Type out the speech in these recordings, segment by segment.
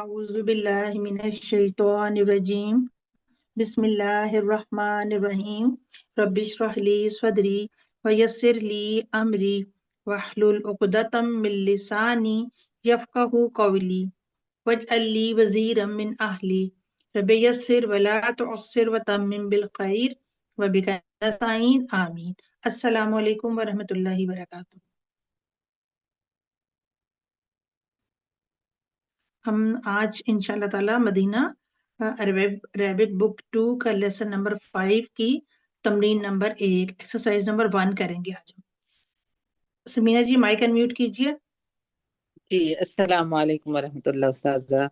अऊज़ु बिल्लाहि मिनश शैतानिर रजीम बिस्मिल्लाहिर रहमानिर रहीम रब्बिश्रह ली सदरी वयस्सिर ली अमरी वहलुल उक़दतम मिन लिसानी यफ़क़हू क़ौली वजअल ली वज़ीरम मिन अहली रब्बि यस्सिर वला तुअस्सिर वतम्मिम बिल खैर वबिका नस्तईन आमीन। अस्सलामु अलैकुम वरहमतुल्लाहि वबरकातुहू। हम आज इंशाल्लाह ताला मदीना अरबिक बुक 2 का लेसन नंबर 5 की तमरीन नंबर 1 एक्सरसाइज नंबर 1 करेंगे आज हम। समीना जी माइक अनम्यूट कीजिए। जी अस्सलाम वालेकुम वरहमतुल्लाह उस्ताज़ा।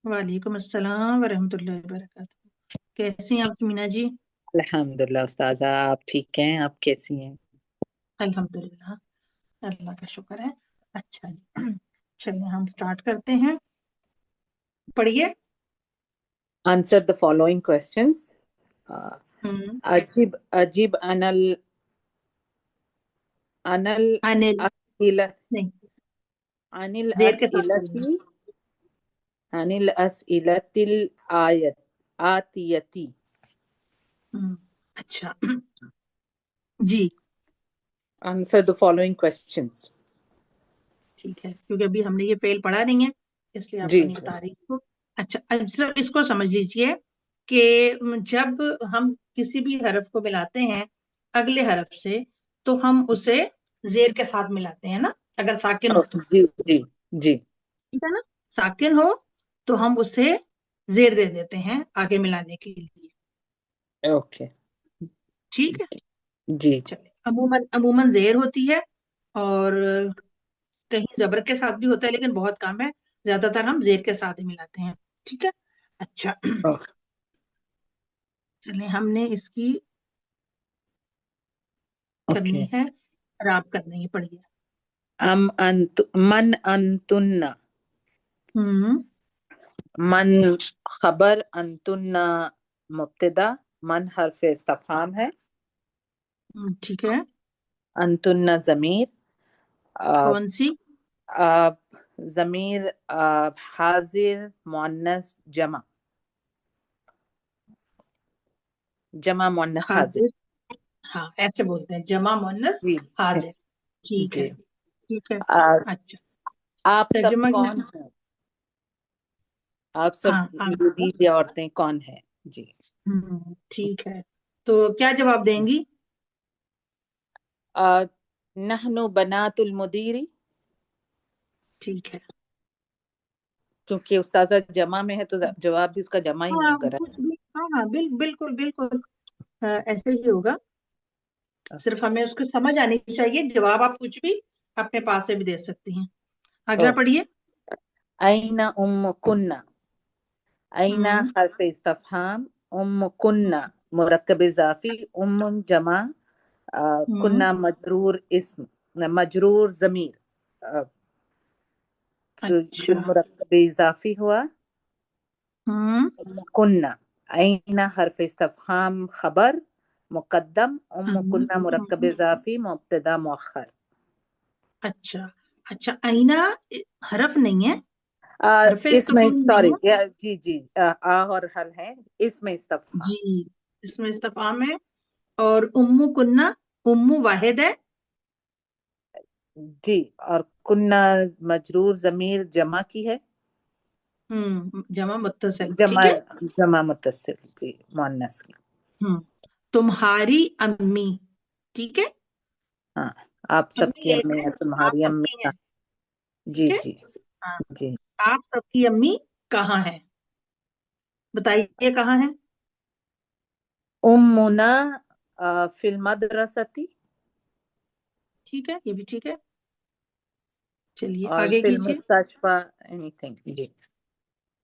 वालेकुम अस्सलाम वरहमतुल्लाहि वबरकातुहू। कैसी हैं आप समीना जी? अल्हम्दुलिल्लाह उस्ताज़ा, आप ठीक हैं? आप कैसी हैं? अल्हम्दुलिल्लाह, अल्लाह का शुक्र है। अच्छा जी, चलिए हम स्टार्ट करते हैं। पढ़िए। Answer the following questions. Hmm अजीब अजीब अनल अनल अनिल असिला नहीं, अनिल जेर के साथ पढ़िए। अस्इलती अनिल अस्इलतिल आयत आतियती। अच्छा जी, आंसर द फॉलोइंग क्वेश्चंस। ठीक है, क्योंकि अभी हमने ये फेल पढ़ा नहीं है इसलिए आपको जी नहीं बता रही हूँ। अच्छा, अब सिर्फ इसको समझ लीजिए कि जब हम किसी भी हरफ को मिलाते हैं अगले हरफ से तो हम उसे जेर के साथ मिलाते हैं ना, अगर साकिन हो तो। जी जी जी। ठीक है ना, साकिन हो तो हम उसे जेर दे देते हैं आगे मिलाने के लिए। ओके। ठीक है, जी। चलिए। अमूमन अमूमन जेर होती है और कहीं जबर के साथ भी होता है लेकिन बहुत कम है, ज्यादातर हम जेर के साथ ही मिलाते हैं। ठीक है। अच्छा चलिए, हमने इसकी ओके। करनी है और आप करनी है, पढ़िए। अम अंतु मन अंतुन्ना। हम्म मन खबर, अंतुन्ना मुब्तदा, मन हर्फ इस्तफहाम है, ठीक है। अंतुन्ना जमीर। आ, कौन सी? आ, जमीर हाजिर मुअन्नस जमा, जमा मुअन्नस हाजिर। हाजिर, हाँ ऐसे बोलते हैं, जमा मुअन्नस जी हाजिर। ठीक है, जी। ठीक है। आ, अच्छा, आप सब तर्जुमा क्या कौन है? हैं? आप सब हाँ आप बताओ। लेडीज या औरतें कौन है? जी। ठीक है, तो क्या जवाब देंगी? आ, नहनु बनातुल मुदीरी, ठीक है। क्योंकि उस्ताजा जमा में है तो जवाब भी उसका जमा ही हाँ होगा। कुछ भी, हाँ हाँ बिल्कुल बिल्कुल, ऐसे ही होगा। सिर्फ हमें उसको समझ आनी चाहिए, जवाब आप कुछ भी अपने पास से भी दे सकती हैं। अगला ओके। पढ़िए। अईना उम्म कुन्ना। अईना हम्म हर्फ इस्तफहाम, उम्म कुन्ना मुरक्कब इजाफी, उम्म जमा, हम्म कुन्ना मजरूर इस्म मजरूर जमीर, अच्छा। बिल मुरक्कब इजाफी हुआ। हम्म उम्म कुन्ना अईना हर्फ इस्तफहाम खबर मुकद्दम, उम्म हम्म कुन्ना मुरक्कब हम्म, इजाफी मुब्तदा मुअख्खर। अच्छा अच्छा, आईना हरफ नहीं है, हरफ इसमें इस्तफाम नहीं सॉरी, है। जी जी, आ और हल है, इसमें इस्तफहाम। जी, इसमें इस्तफाम है। और उम्मू कुन्ना, उम्मू वाहिद है। जी। और कुन्ना मजरूर जमीर जमा की है, जमा मुत्तसिल, जमा ठीक है। जमा मुत्तसिल, जी मुअन्नस की। हम्म तुम्हारी अम्मी, ठीक है। हाँ, आप अम्मी सबकी एक अम्मी है, है, आप तुम्हारी अम्मी सबकी का। हैं, जी ठीक है। जी हाँ, जी। आप सबकी अम्मी कहाँ है? बताइए कहाँ है। उम्मुना फिल मदरसती, ठीक है, ये भी ठीक है। चलिए और आगे फिल कीजिए। मुस्तशफा एनीथिंग। जी।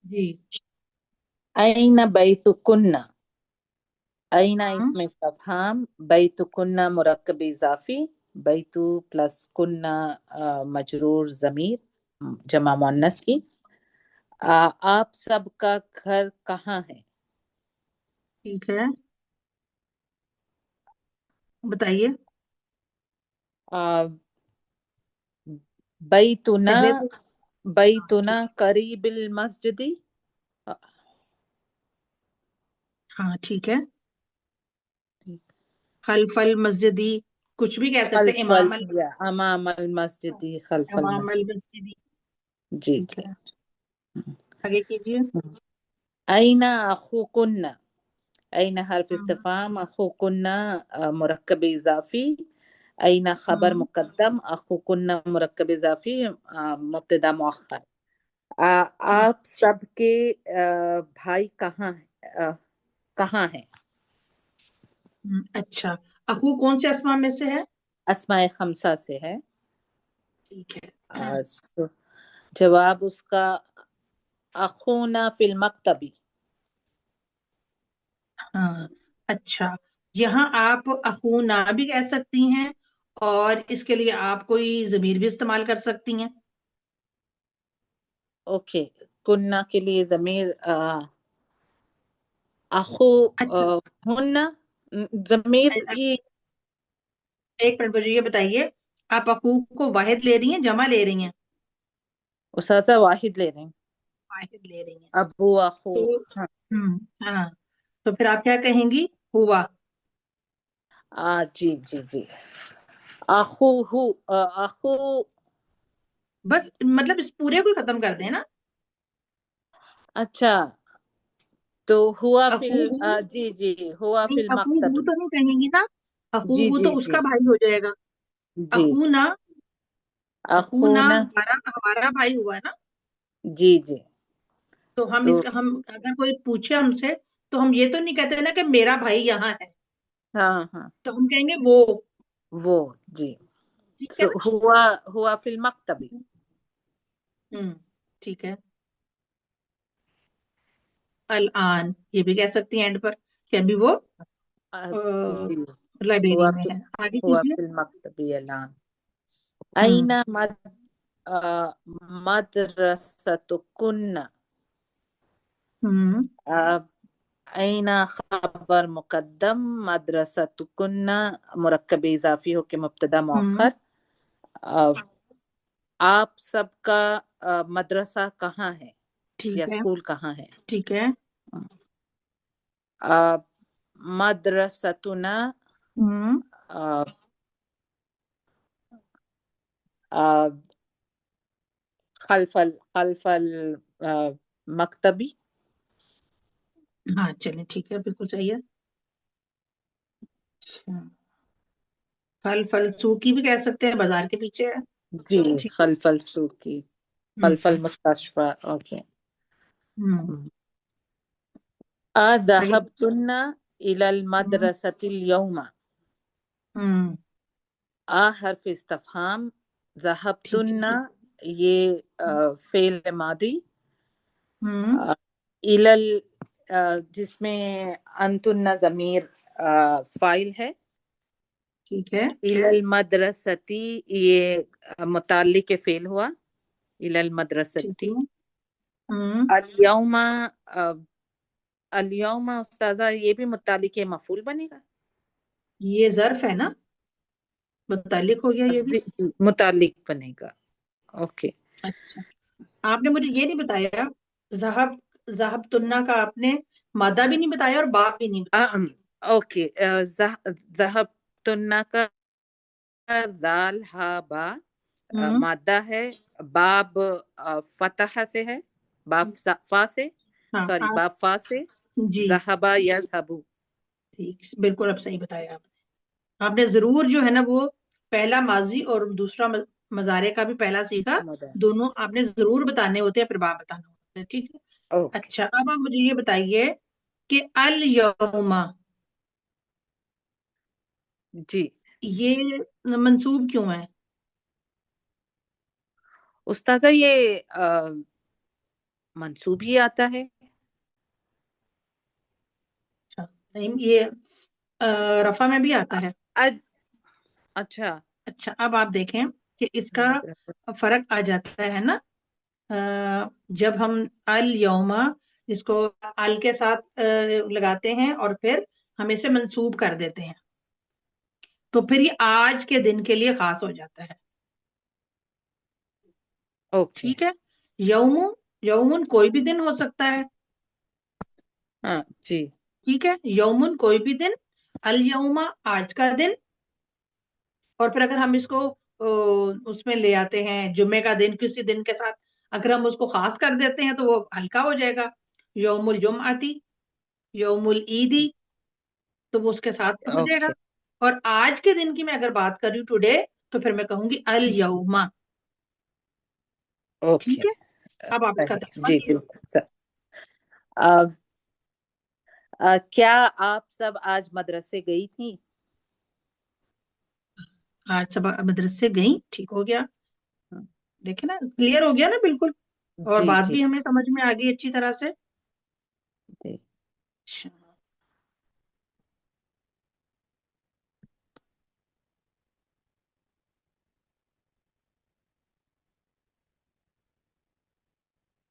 जी। अईना बैतुकुन्ना। अईना हाँ इसमें इस्तफहाम, बैतुकुन्ना मुरक्कब इजाफी, बैतु प्लस कुन्ना मजरूर जमीर जमा मुअन्नस की। आप सबका घर कहाँ है? ठीक है, बताइए। आ, बैतुना पहले तो بیتنا قریب المسجد. ہاں ٹھیک ہے. خلف المسجدی کچھ بھی کہہ سکتے ہیں. خلف یا امام المسجد، خلف امام المسجد. المسجدی. جی ٹھیک جی. ہے آگے کیجیے. أين أخوكن؟ أين حرف استفهام، أخوكن مركب إضافي، أين خبر مقدم، أخوكن مركب إضافي مبتدا مؤخر. آپ سب کے بھائی کہاں ہیں؟ اچھا اخو کون سے اسماء میں سے ہے؟ اسماء خمسہ سے ہے. ٹھیک ہے. جواب اس کا اخونا فی المکتبی. ہاں اچھا یہاں آپ اخونا بھی کہہ سکتی ہیں اور اس کے لیے آپ کوئی ضمیر بھی استعمال کر سکتی ہیں. اوکے. کننا کے لیے ضمیر اخو اچھا ہن ضمیر بھی. ایک منٹ مجھے یہ بتائیے آپ اخو کو واحد لے رہی ہیں جمع لے رہی ہیں؟ اساتذہ واحد لے رہے ہیں. واحد لے رہی ہیں ابو اخو. تو ہاں ہاں تو پھر آپ کیا کہیں گی؟ ہوا. جی جی جی. اخو بس مطلب اس پورے کو ختم کر دیں نا. اچھا تو ہوا فی اخو ہو جی جی ہوا فی نہیں اخو ہو المکتب. تو نہیں کہیں گی نا. اخو جی ہو جی تو اس جی کا بھائی ہو جائے گا. جی. اخو نا اخونا. ہمارا بھائی ہوا نا. جی جی. تو ہم اگر کوئی پوچھے ہم سے تو ہم یہ تو نہیں کہتے نا کہ میرا بھائی یہاں ہے. ہاں ہاں تو ہم کہیں گے وہ. وہ. جی. ٹھیک ہے سو نا. ہوا فی المکتبی. ٹھیک ہے. الان یہ بھی کہہ سکتی ہیں اینڈ پر کہ ابھی وہ جی. لائبریری میں ہے. آگے ہوا کیجیے. فی المکتبی الان. ہوں این مدرستکن. ہوں این خبر مقدم، مدرستکن مرکب اضافی ہو کے مبتدا ہوں مؤخر. آپ سب کا مدرسہ کہاں ہے یا ٹھیک ہے اسکول کہاں ہے؟ ٹھیک ہے. مدرستنا ہوں خلف المکتبی. ہاں چلیں ٹھیک ہے بالکل صحیح ہے. پھل سوکی بھی کہہ سکتے ہیں بازار کے پیچھے ہے. جی. ٹھیک ہے. خلف السوقی، ہوں خلف المستشفى. اوکے. ہوں آگے. اذهبتن الى ہوں المدرسة اليوم. ہوں حرف استفہام. ٹھیک ہے. ذهبتن یہ فعل ماضی. ہوں الل جس میں انتن ضمیر فاعل ہے. ٹھیک ہے. الى المدرستی یہ متعلق فعل ہوا. الى ٹھیک المدرستی. ہے. ہوں اليوم اليوم استاذہ یہ بھی متعلق مفعول بنے گا. یہ ظرف ہے نا متعلق ہو گیا یہ بھی. متعلق بنے گا. اوکے. اچھا آپ نے مجھے یہ نہیں بتایا ذہب تننا کا آپ نے مادہ بھی نہیں بتایا اور باپ بھی نہیں بتایا. اوکے. ذهبتن کا ذال ہا با ہوں مادہ ہے. باب فتح سے ہے، باب فا سے، ہاں سوری آپ باب فا سے. جی ذهبا یذهبو. ٹھیک بالکل اب صحیح بتایا آپ نے ضرور جو ہے نا وہ پہلا ماضی اور دوسرا مضارع کا بھی پہلا سیکھا. دونوں آپ نے ضرور بتانے ہوتے ہیں پھر باب بتانا ہوتا ہے. ٹھیک ہے. اوکے. اچھا اب آپ مجھے یہ بتائیے کہ الیوم جی یہ منصوب کیوں ہے؟ استاذہ یہ منصوب ہی آتا ہے. اچھا نہیں یہ رفع میں بھی آتا ہے. اچھا. اچھا اب آپ دیکھیں کہ اس کا فرق آ جاتا ہے نا جب ہم الیوم اس کو ال کے ساتھ لگاتے ہیں اور پھر ہم اسے منسوب کر دیتے ہیں تو پھر یہ آج کے دن کے لیے خاص ہو جاتا ہے. اوکے. ٹھیک ہے. यौमु, यौमुन कोई भी दिन हो सकता है, हाँ जी। ठीक है, यौमुन कोई भी दिन, अल यौमा आज का दिन, और फिर अगर हम इसको उसमें ले आते हैं जुम्मे का दिन किसी दिन के साथ, अगर हम उसको खास कर देते हैं तो वो हल्का हो जाएगा, यौमुल जुमआती, यौमुल ईदी, तो वो उसके साथ हो जाएगा। ओके और आज के दिन की मैं अगर बात कर रही हूँ टुडे, तो फिर मैं कहूंगी अल यौमा। ओके। ठीक है, अब आप इसका सही तर्जुमा जी, कीजिए। बिल्कुल सर। क्या आप सब आज मदरसे गई थी? आज सब मदरसे गई, ठीक हो गया, हाँ, देखे ना, क्लियर हो गया ना बिल्कुल, और जी बात जी भी हमें समझ में आ गई अच्छी तरह से। जी। अच्छा,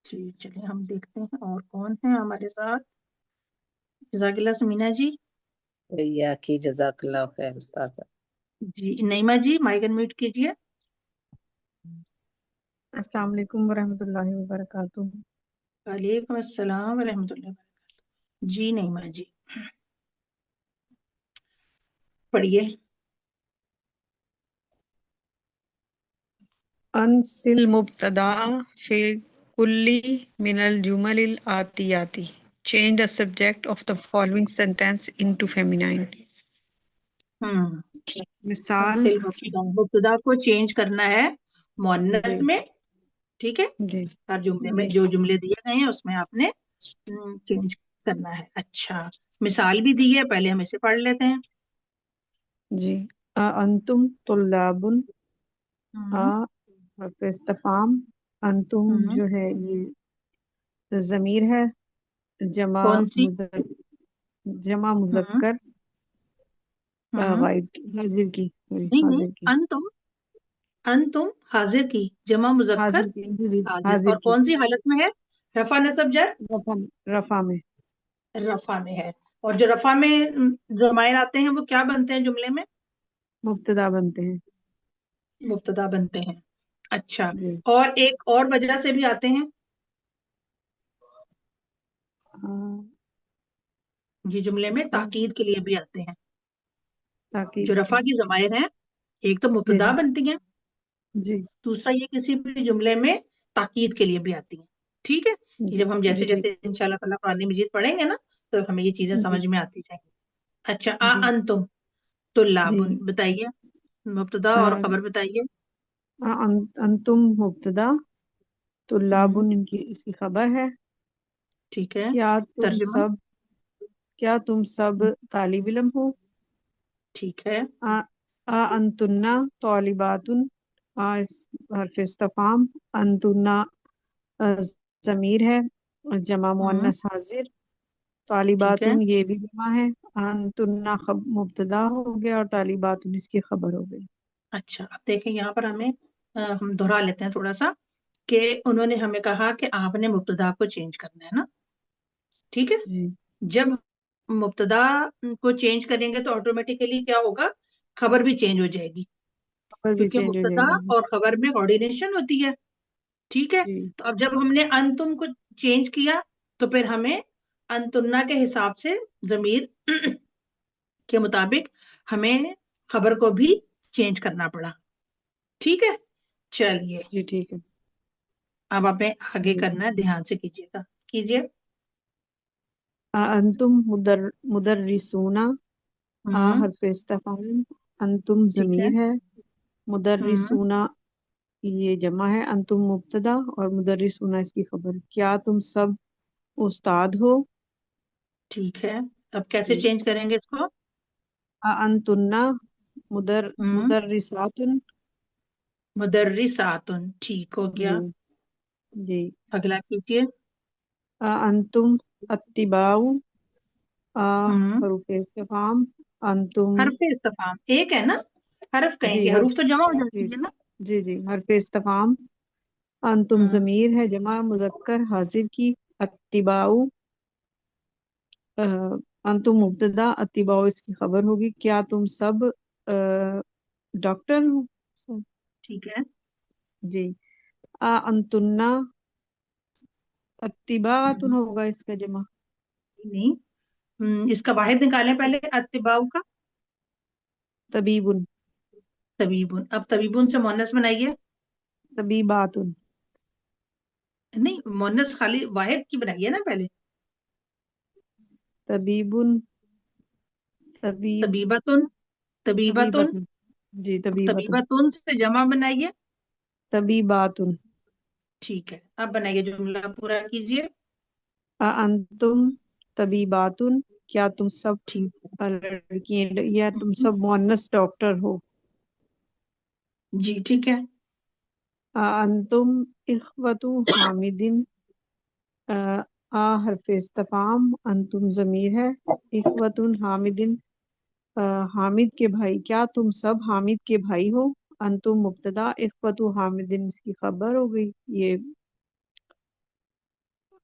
जी चलिए हम देखते हैं और कौन है हमारे साथ। जजाकिल्ला समीना जी। भैया की जजाकल्लाह खैर उस्ताद साहब। जी नईमा जी, माइक अनम्यूट कीजिए। अस्सलाम वालेकुम वरहमतुल्लाहि वबरकातुहू। वालेकुम अस्सलाम वरहमतुल्लाहि वबरकातुहू। जी नईमा जी, पढ़िए। अनसिल मुब्तदा फी कुल्ली मिनल जुमलिल आतियाती। Change the subject of the following sentence into feminine. हम्म, मिसाल। सिल मुब्तदा, मुब्तदा को चेंज करना है जी मुअन्नस में, ठीक है, जी हर जुमले में जी जो जुमले दिए गए हैं उसमें आपने चेंज करना है। अच्छा, मिसाल भी दी है, पहले हम इसे पढ़ लेते हैं। जी। अंतुम तुल्लाबुन। हम्म हर्फ इस्तिफाम। अंतुम हम्म, जो है ये जमीर है, जमा कौन सी? जमा हम्म मुजक्कर हम्म, गायब की, हाजिर की, सॉरी नहीं नहीं, हाजिर की। अंतुम, अंतुम हाजिर की, जमा मुजक्कर हाजिर की जी जी, हाजिर, हाजिर और की। कौन सी हालत में है? रफा नसब जर, रफा रफा में। रफा में है। और जो रफा में जमायर आते हैं वो क्या बनते हैं जुमले में? मुब्तदा बनते हैं। मुब्तदा बनते हैं। अच्छा, जी। और एक और वजह से भी आते हैं, हाँ, ये जुमले में हाँ, ताकीद के लिए भी आते हैं। जो ताकीद के। रफा की जमायर हैं, एक तो जी मुब्तदा जी बनती हैं, जी दूसरा ये किसी भी जुमले में ताकीद के लिए भी आती हैं। ठीक है, ये जी जब हम जी जैसे ठीक। जैसे इंशाल्लाह ताला कुरान मजीद पढ़ेंगे ना, तो हमें ये चीजें जी समझ में आती जाएंगी। अच्छा, जी अंतुम तुल्लाबुन जी। बताइए, मुब्तदा और आ, खबर बताइए। अंतुम मुब्तदा, हम्म, तुल्लाबुन इनकी इसकी खबर है। ठीक है, क्या तुम तर्जुमा। सब क्या तुम सब तालिब इल्म हो। ठीक है। आ, अंतुन्ना तालिबातुन। इस हर्फ इस्तिफाम। अंतुन्ना अ, जमीर है, जमा हम्म, मुअन्नस हाजिर। ठीक है। तालिबातुन ये भी जमा है। अंतुन्ना मुब्तदा हो गया और तालिबातुन इसकी खबर हो गई। अच्छा, अब देखें यहाँ पर हमें हम दोहरा लेते हैं थोड़ा सा, कि उन्होंने हमें कहा कि आपने मुब्तदा को चेंज करना है ना, ठीक है। जी। जब मुब्तदा को चेंज करेंगे तो ऑटोमेटिकली क्या होगा, खबर भी चेंज हो जाएगी, खबर भी क्योंकि चेंज हो मुब्तदा जाएगी। और खबर में कोऑर्डिनेशन होती है, ठीक है। जी तो अब जब हमने अंतुम को चेंज किया, तो फिर हमें अंतुन्ना के हिसाब से जमीर के मुताबिक हमें खबर को भी चेंज करना पड़ा, ठीक है। चलिए, जी ठीक है। अब हमें आगे जी। करना है, ध्यान से कीजिएगा, कीजिए। अंतुम मुदर्रिसूना। हम्म, हर्फ इस्तिफाम। अंतुम ठीक है। जमीर है, हम्म, मुदर्रिसूना ये जमा है। अंतुम मुब्तदा और मुदर्रिसूना इसकी खबर। क्या तुम सब उस्ताद हो। ठीक है, अब कैसे जी। चेंज करेंगे इसको? अंतुन्ना हम्म, मुदर्रिसातुन। मुदर्रिसातुन, ठीक हो जी गया। जी। अगला कीजिए। अंतुम अत्तिबाउ। हम्म, हरूफ इस्तिफाम। अंतुम हरफ इस्तिफाम एक है ना, हरफ जी कहेंगे, हर हरूफ तो जमा हो जी जाती है ना। जी जी हरफ इस्तिफाम। अंतुम हम्म, जमीर है, जमा मुजक्कर हाजिर की। अत्तिबाउ अ, अंतुम मुब्तदा, अत्तिबाउ इसकी खबर होगी। क्या तुम सब डॉक्टर हो। ठीक है। जी। अंतुन्ना अत्तिबातुन होगा इसका जमा। नहीं, इसका वाहिद निकालें पहले, अत्तिबाउ का। तबीबुन। तबीबुन, अब तबीबुन से मुअन्नस बनाइए। तबीबातुन। नहीं, मुअन्नस खाली वाहिद की बनाइए ना पहले। तबीबुन। तबीब। तबीबतुन। तबीबतुन। तबीबतुन। जी अब तबीबतुन। तबीबतुन से जमा बनाइए। तबीबातुन। ठीक है, अब बनाइए, जुमला पूरा कीजिए। अंतुम तबीबातुन, क्या तुम सब ठीक लड़कियां या तुम है। सब मुअन्नस डॉक्टर हो। जी ठीक है। अंतुम इख्वतु हामिदिन, अ, हरफ इस्तिफाम, अंतुम ज़मीर है, इख्वतुन हामिदिन, हामिद के भाई, क्या तुम सब हामिद के भाई हो। अंतुम मुब्तदा, इख्वतु हामिदिन इसकी खबर हो गई ये।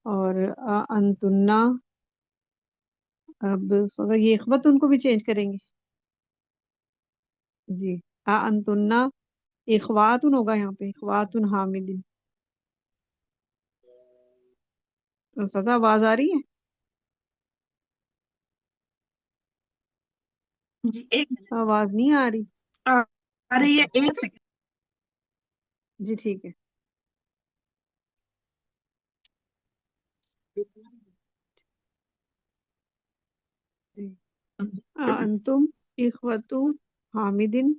और अंतुन्ना, अब अगर ये इख्वतुन को भी चेंज करेंगे। जी, अंतुन्ना इख्वातुन होगा यहाँ पे, इख्वातुन हामिदिन। तो सदा आवाज आ रही है। जी एक मिनट, आवाज नहीं आ रही। आ आ रही है, एक सेकंड। जी ठीक है। जी। अंतुम इख्वतु हामिदिन,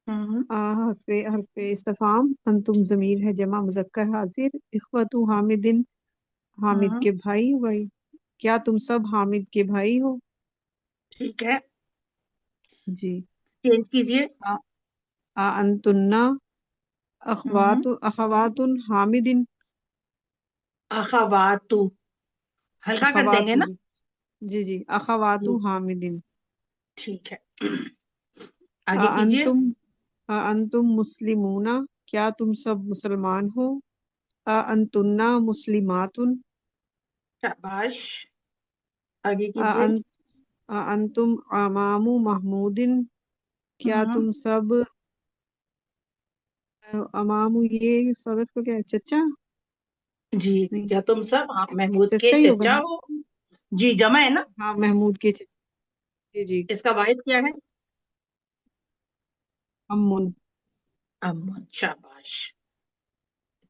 हम्म, हरफ हरफ इस्तिफाम, अंतुम जमीर है जमा मुजक्कर हाजिर, इख्वतु हामिदिन हामिद हम्म, के भाई भाई, क्या तुम सब हामिद के भाई हो। ठीक है, जी। चेंज कीजिए। आ, अंतुन्ना हम्म, अखवातुन हामिदिन। अखवातु, हल्का कर देंगे अखवातु, ना। जी जी अखवातु जी हामिदिन। ठीक है, आगे कीजिए। अंतुम अंतुम मुस्लिमूना, क्या तुम सब मुसलमान हो। अंतुन्ना मुस्लिमातुन। शाबाश, आगे कीजिए। अन, अंतुम अमामु महमूदिन, क्या हम्म, तुम सब अमामु, ये सदस्य को क्या है, चचा। जी, नहीं, क्या तुम सब, हाँ, महमूद के चचा ही होगा चचा ना। हो। जी, जमा है ना। हाँ महमूद के जी जी। इसका वाहिद क्या है। अम्मुन। अम्मन, शाबाश,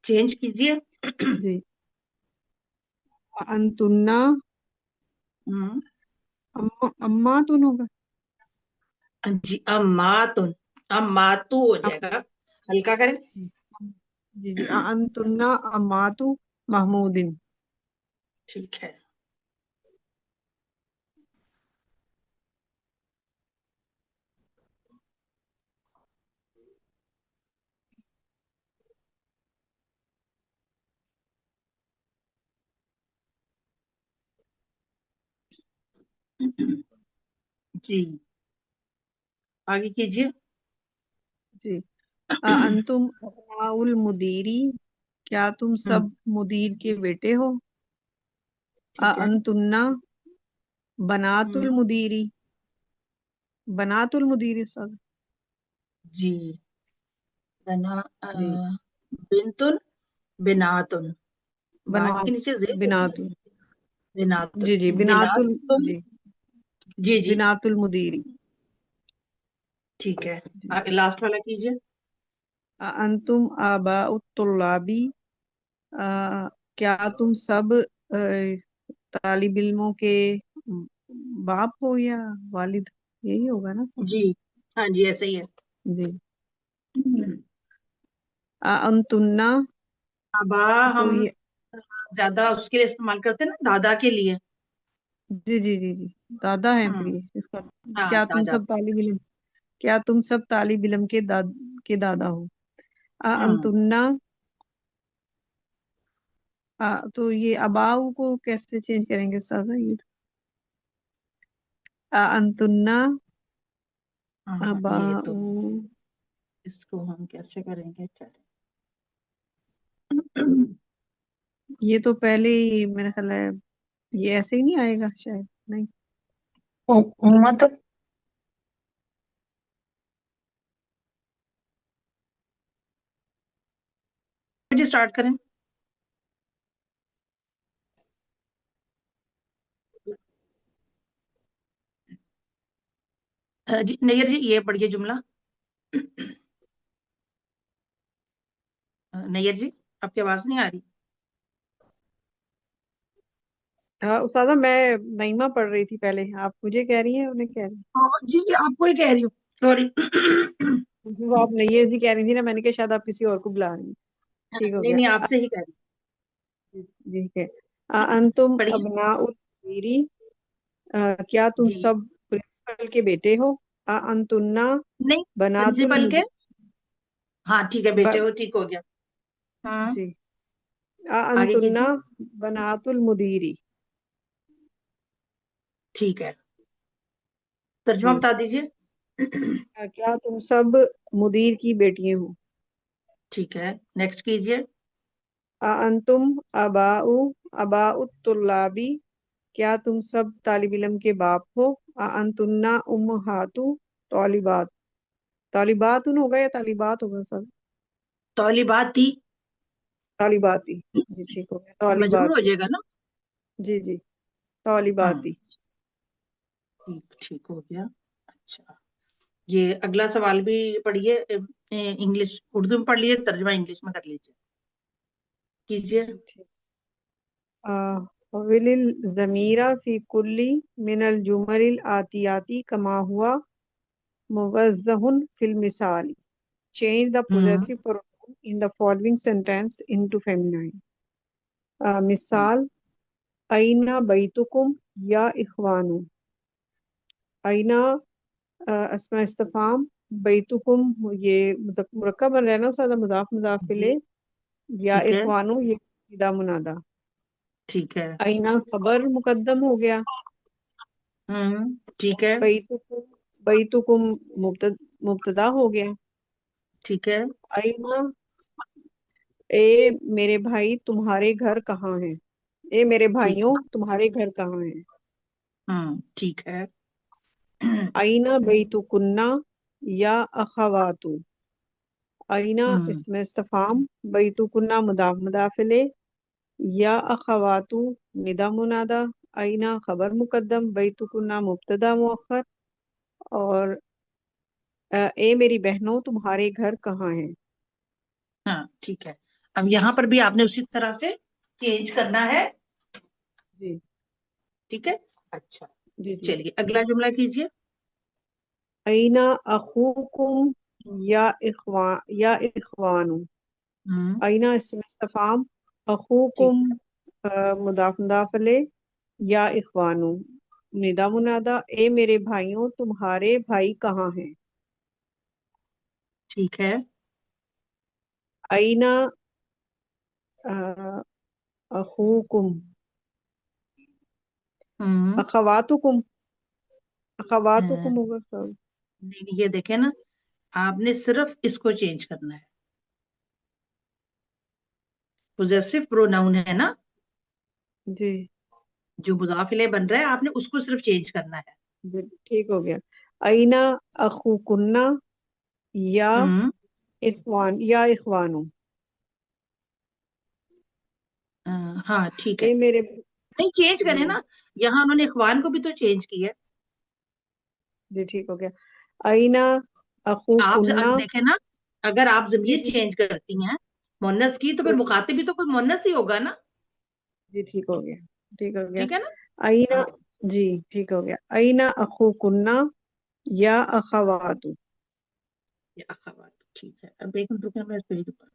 चेंज कीजिए। जी। अंतुन्ना हम्म, अम्मातुन होगा। जी, अम्मातुन, अम्मातु हो अम, जाएगा, हल्का करें। जी जी अंतुन्ना अम्मातु महमूदिन। ठीक है। जी, आगे कीजिए। जी। अंतुम अबनाउल मुदीरी, क्या तुम हम्म, सब मुदीर के बेटे हो। ठीक है। अंतुन्ना बनातुल हम्म, मुदीरी, बनातुल मुदीरी सब। जी, बना, जी बिनतुन, बिनातुन, बात बना के नीचे जेर होती है। बिनातुल। बिनातुन, जी जी बिनातुल। बिनातुन। जी जी जी, बिनातुल मुदीरी। ठीक है, जी। आगे लास्ट वाला कीजिए। अंतुम आबाउत तुल्लाबी, क्या तुम सब तालिब इल्मों के बाप हो या वालिद, यही होगा ना सब। जी, हाँ जी, ऐसे ही है। जी। अंतुन्ना, अबा, तो हम ये ज्यादा उसके लिए इस्तेमाल करते हैं ना, दादा के लिए। जी जी जी जी दादा है फिर हम्म, ये इसका। हाँ, क्या तुम दादा। सब तालिब इल्म, क्या तुम सब तालिब इल्म के दादा हो। हम्म, अंतुन्ना, तो ये अबाऊ को कैसे चेंज करेंगे सादा ये। अंतुन्ना हाँ, ये तो, अबाऊ, इसको हम कैसे करेंगे, चलो। ये तो पहले ही मेरा ख्याल है, ये ऐसे ही नहीं आएगा शायद, नहीं। उम्मत। स्टार्ट करें। جی نیر جی یہ پڑھیے جملہ. نیر جی آپ کی آواز نہیں آ رہی. ہاں استاذہ میں نعیمہ پڑھ رہی تھی پہلے، آپ مجھے کہہ رہی ہیں انہیں کہہ رہی جی جی آپ کو ہی کہہ رہی ہوں، سوری. ہیں؟ وہ آپ نیر جی کہہ رہی تھی نا، میں نے کہا شاید آپ کسی اور کو بلا رہی ہیں. ٹھیک ہو نہیں گیا. نہیں آپ سے ہی کہہ رہی جی ٹھیک ہے. انتم ہوں. پڑھیے. ابناء المیری، کیا تم جی سب پرنسپل کے بیٹے ہو؟ انتنا نہیں بنات پرنسپل کے، ہاں ٹھیک ہے بیٹے ب... ہو، ٹھیک ہو گیا. ہاں جی آگے انتنا کیجیے. بنات المدیری. ٹھیک ہے ترجمہ جی بتا دیجیے. کیا تم سب مدیر کی بیٹیاں ہو؟ ٹھیک ہے نیکسٹ کیجیے. انتم اباء الطلابی، کیا تم سب طالب علم کے باپ ہو؟ انتنا امہات طالبات. طالبات ہوگا یا طالبات ہوگا سب؟ طالبات تھی، طالباتی. جی ٹھیک ہو گیا، مجرور ہو طالباتی. جائے گا نا. جی جی ہاں طالباتی. ٹھیک ٹھیک ہو گیا. اچھا یہ اگلا سوال بھی پڑھیے، انگلش اردو میں پڑھ لیجیے، ترجمہ انگلش میں کر لیجیے کیجیے. وِلِ الضمیر فی کلی من الجمل الآتیاتی کما ہوا موضح فی المثال. Change the ہوں possessive pronoun in the following sentence into feminine. مثال اینا بیتکم یا اخوانو. اینا اسم استفہام، بیتکم یہ مرکب بن رہا ہے نا استاد، مضاف مضاف جی الیہ، یا ٹھیک ہے اخوانو یہ نداء منادا. ٹھیک ہے. اینا خبر مقدم ہو گیا. ٹھیک ہے بیتکم مبتدا ہو گیا. ٹھیک ہے. اینا اے میرے بھائی تمہارے گھر کہاں ہیں؟ اے میرے ٹھیک بھائیوں تمہارے گھر کہاں ہیں؟ ٹھیک ہے. اینا بیتکنا یا اخواتو. اینا ہوں اسم استفہام، بیتکنا مضاف مضاف الیہ، یا اخواتو نداء منادا، اینا خبر مقدم، بیتکنا مبتدا مؤخر، اور اے میری بہنوں تمہارے گھر کہاں ہیں؟ ہاں ٹھیک ہے. اب یہاں پر بھی آپ نے اسی طرح سے چینج کرنا ہے. جی ٹھیک ہے. اچھا جی جی. چلیے اگلا جملہ کیجیے. اینا اخوکم یا اخوانو. ہوں اینا اسم استفہام، ٹھیک اخوکم مضاف مضاف الیہ، یا اخوانو نداء منادا، اے میرے بھائیوں تمہارے بھائی کہاں ہیں؟ ٹھیک ہے. اینا اخوکم ہوں اخواتکم. آ، اخواتکم ہوگا سب. نہیں یہ دیکھیں نا، آپ نے صرف اس کو چینج کرنا ہے. پوزیسو پروناؤن ہے نا، جی جو مضاف الیہ بن رہا ہے، آپ نے اس کو صرف چینج کرنا ہے. جی ٹھیک ہو گیا. اینا اخوکننا یا ہوں اخوانو. ہاں ٹھیک ہے. اے میرے نہیں چینج کریں جی نا، یہاں انہوں نے اخوان کو بھی تو چینج کیا ہے. جی ٹھیک ہو گیا. اینا آپ اخوکننا. دیکھیں نا، اگر آپ جی ضمیر جی چینج کرتی ہیں مونس کی، تو پھر مخاطب بھی تو کوئی مونس ہی ہوگا نا. جی ٹھیک ہو گیا. ٹھیک ہو گیا. ٹھیک ہے نا. اینا ہاں جی ٹھیک ہو گیا. اینا اخوکننا یا اخواتو. یہ اخوات ٹھیک ہے. اب ایک منٹ رکیں، میں اس پیج پر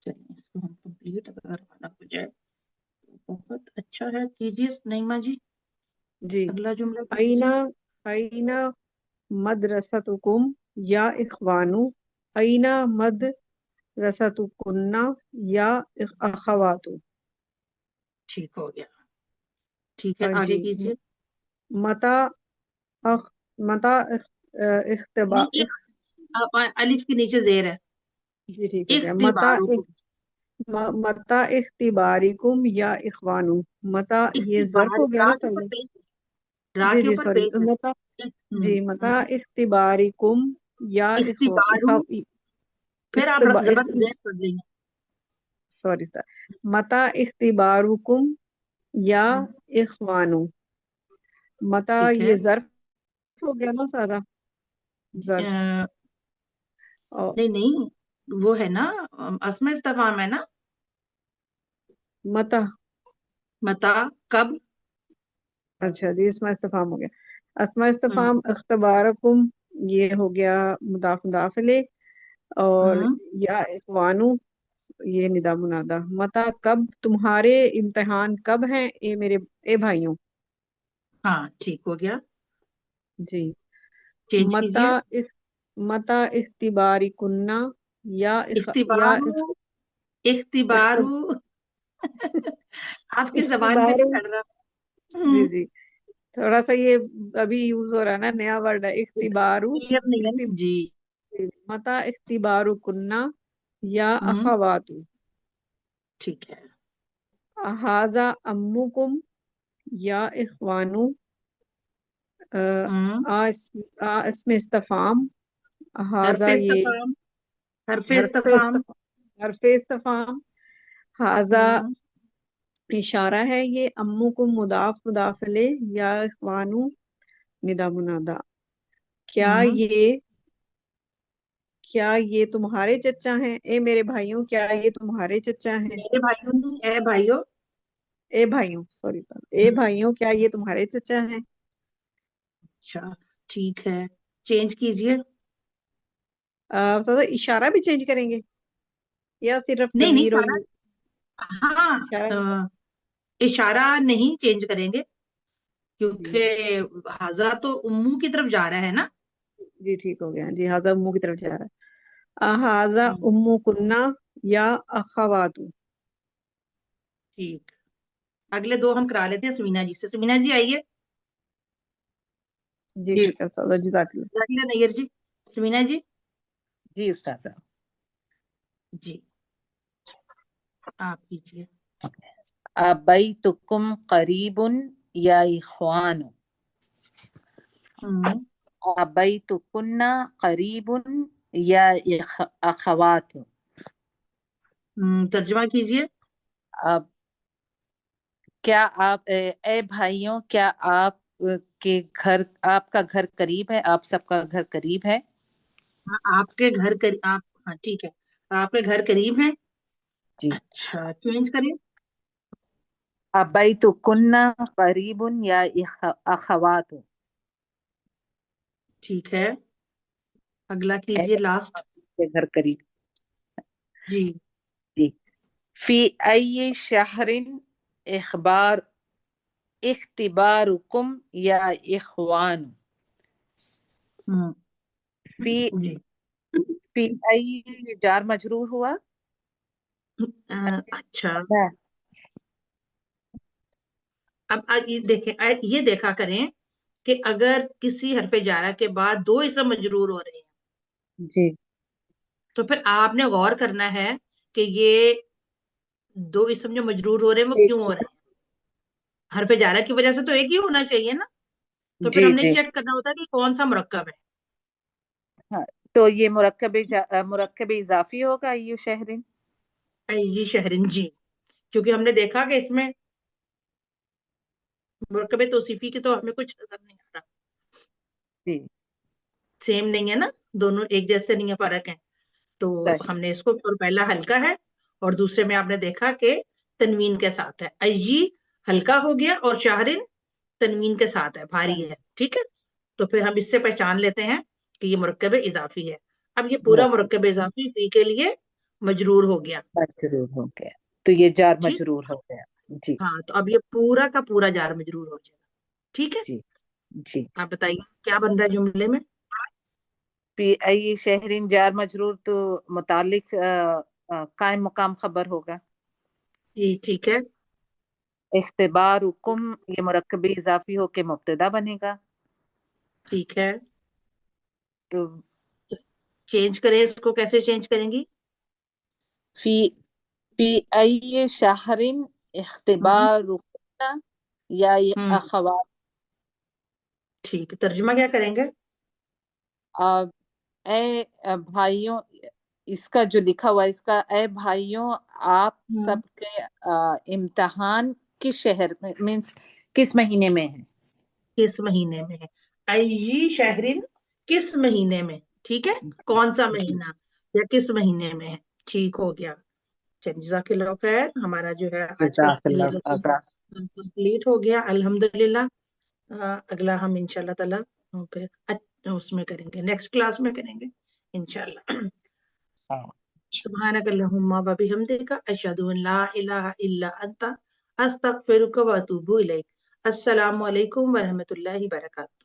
چلیے اس کو ہم کمپلیٹ اگر آنا ہو جائے تو بہت اچھا ہے. کیجیے نعیمہ جی جی. اگلا جملہ کیجیے. اینا اینا مدرستکم یا اخوانو. اینا مدرستکنا یا اخواتو. ٹھیک ہو گیا. ٹھیک ہے آگے جی. کیجیے. متا متا نہیں الف کے نیچے زیر ہے. جی ٹھیک ہو گیا. اختبارکم. متا اختبارکم یا اخوانو. متا یہ ظرف اختبار ہو گیا را نا کے سب. اوپر پیش ہے، را جی کے جی اوپر سوری. پیش ہے. متا ہوں، جی متا اختبارکم یا اختبارو फिर आप जबर ज़ेर कर देंगे। सॉरी सर, मता इख्तिबारुकुम या इख्वानु। मता ठीक है। ये ज़र्फ हो गया ना सारा, ज़र्फ। अ, और नहीं नहीं, वो है ना, अस्मा इस्तिफाम है ना। मता, मता, कब। अच्छा जी, इसमें इस्तिफाम हो गया। अस्मा हम्म इस्तिफाम इख्तिबारकुम, ये हो गया मुदाफ मुदाफ इलैह। और हम्म, या इख्वानु, ये निदा मुनादा। मता कब तुम्हारे इम्तिहान कब हैं, ए मेरे, ए भाइयों। हाँ ठीक हो गया। जी। चेंज मता कीजिए। इख, मता इख्तिबारी कुन्ना या इख्तिबारू, इख्त, इख्तिबारू। आपकी जबान पे नहीं इख्तिबार, चढ़ रहा। जी जी, थोड़ा सा ये अभी यूज हो रहा है ना, नया वर्ड है इख्तिबारू। क्लियर नहीं है ना जी। मता इख्तिबारू कुन्ना या हम्म, अखवातु। ठीक है। हाजा अम्मुकुम या इख्वानु। अ, हम्म, इसमें इस्तफाम। हाजा हरफे ये इस्तफाम, हरफे हरफे इस्तफाम। इस्तफाम, हरफे इस्तफाम। हाजा हम्म इशारा है, ये अम्मुकुम मुदाफ मुदाफ इलैह या इख्वानु निदा मुनादा। क्या हम्म, ये, क्या ये तुम्हारे चचा हैं, ए मेरे भाइयों, क्या ये तुम्हारे चचा हैं। मेरे भाइयों नहीं, ए भाइयों। ए भाइयों, सॉरी सर, ए भाइयों क्या ये तुम्हारे चचा हैं। अच्छा ठीक है, चेंज कीजिए। सर इशारा भी चेंज करेंगे या सिर्फ नहीं नहीं, जमीर और सारा। हाँ, इशारा। इशारा नहीं चेंज करेंगे, जी क्योंकि हाजा तो उम्मू की तरफ जा रहा है ना। जी, ठीक हो गया जी, हाजा उम्मू की तरफ जा रहा है। हाजा हम्म, उम्मू कुन्ना या अखवातु। ठीक। अगले दो हम करा लेते हैं समीना जी से। समीना जी आइए। जी जी ठीक है सर, जज़ाकल्लाह। जाकिर नैयर जी। समीना जी। जी उस्ताद। जी, आप कीजिए। अबैतुकुम करीबुन या इख्वानु। हम्म अबैतुकुन्ना करीबुन या अखवातु। तर्जुमा कीजिए। अब क्या आप ए भाइयों, क्या आप के घर, आपका घर करीब है, आप सबका घर करीब है। हाँ, आपके घर करीब, आप, हाँ ठीक है, आपके घर करीब है। जी। अच्छा, चेंज करें। अबैतुकुन्ना करीबुन या अखवातु। ठीक है, अगला है कीजिए, लास्ट। आपके घर करीब। जी। जी। फी अय्यि शहरिन इखबार इख्तिबारुकुम या इख्वान। हम्म फी जी। फी अय्यि, ये जार मजरूर हुआ। अच्छा, है। अब ये देखें, ये देखा करें कि अगर किसी हरफे जारा के बाद दो इसम मजरूर हो रहे हैं, जी तो फिर आपने गौर करना है कि ये दो इसम जो मजरूर हो रहे हैं वो एक क्यों हो ही। रहे हैं। हरफे जारा की वजह से तो एक ही होना चाहिए ना। तो फिर जी हमने जी। चेक करना होता है कि कौन सा मुरक्कब है। हाँ, तो ये मुरक्कब इजाफी होगा यू शहरिन। जी शहरिन जी, क्योंकि हमने देखा कि इसमें मुरक्कब तौसीफी की तो हमें कुछ नजर नहीं आ रहा। जी। सेम नहीं है ना, दोनों एक जैसे नहीं है, फर्क है। तो तश। हमने इसको, और पहला हल्का है और दूसरे में आपने देखा कि तनवीन के साथ है। अय्यी हल्का हो गया और शाहरिन तनवीन के साथ है, भारी है। ठीक है, तो फिर हम इससे पहचान लेते हैं कि ये मुरक्कब इजाफी है। अब ये पूरा मुरक्कब मुरक्कब इजाफी फी के लिए मजरूर हो गया। मजरूर हो गया, तो ये जार ठीक। मजरूर हो गया। जी हाँ, तो अब ये पूरा का पूरा जार मजरूर हो जाएगा। ठीक है, जी जी। आप बताइए क्या बन रहा है जुमले में। फी अय्यि शहरिन जार मजरूर, तो मुतालिक कायम मुकाम खबर होगा। जी ठीक है। इख्तिबारुकुम, ये मुरक्कब इजाफी होके मुब्तदा बनेगा। ठीक है, तो चेंज करें इसको, कैसे चेंज करेंगी। फी फी अय्यि शहरिन हम्म इख्तिबारुकुन्ना या हम्म अखवात। ठीक है, तर्जुमा क्या करेंगे। अब ए भाइयों, اس کا جو لکھا ہوا ہے اس کا، اے بھائیوں آپ ہاں، سب کے امتحان کس شہر میں، مینس کس مہینے میں ہے؟ کس مہینے میں ہے؟ ای شہرن، کس مہینے میں، ٹھیک ہے، کون سا مہینہ یا کس مہینے میں ہے، ٹھیک ہو گیا. چلیے جزاک اللہ خیر، ہمارا جو ہے آج کا جزاک اللہ یہ استاذہ. کمپلیٹ ہو گیا الحمدللہ. اگلا ہم انشاءاللہ تعالیٰ پھر اس میں کریں گے، نیکسٹ کلاس میں کریں گے انشاءاللہ. سبحانک اللہم و بحمدک، اشہد ان لا الہ الا انت، استغفرک و اتوب الیک. السلام علیکم ورحمۃ اللہ وبرکاتہ.